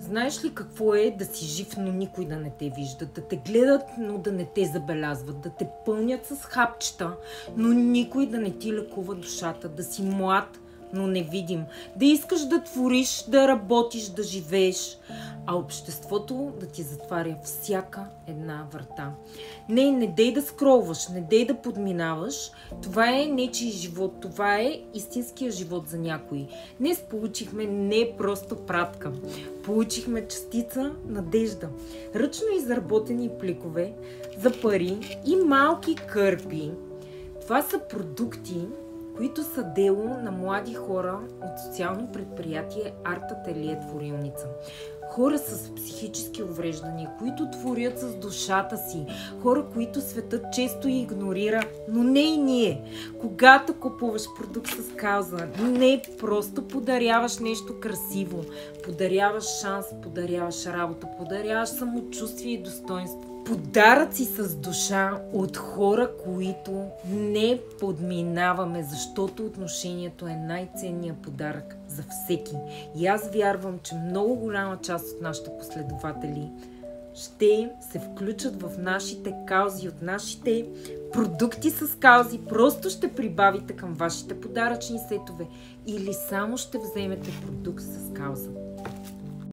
Знаеш ли какво е да си жив, но никой да не те вижда? Да те гледат, но да не те забелязват. Да те пълнят с хапчета, но никой да не ти лекува душата. Да си млад, но невидим. Да искаш да твориш, да работиш, да живееш, а обществото да ти затваря всяка една врата. Не дей да скролваш, не дей да подминаваш. Това е нечий живот, това е истинския живот за някои. Днес получихме не просто пратка, получихме частица надежда. Ръчно изработени пликове за пари и малки кърпи. Това са продукти, които са дело на млади хора от социално предприятие Арт Ателие Творилница. Хора с психически увреждания, които творят с душата си. Хора, които светът често игнорира, но не и ние. Когато купуваш продукт с кауза, не просто подаряваш нещо красиво, подаряваш шанс, подаряваш работа, подаряваш самочувствие и достоинство. Подаръци с душа от хора, които не подминаваме, защото отношението е най-ценният подарък за всеки. И аз вярвам, че много голяма част от нашите последователи ще се включат в нашите каузи, от нашите продукти с каузи. Просто ще прибавите към вашите подаръчни сетове или само ще вземете продукт с кауза.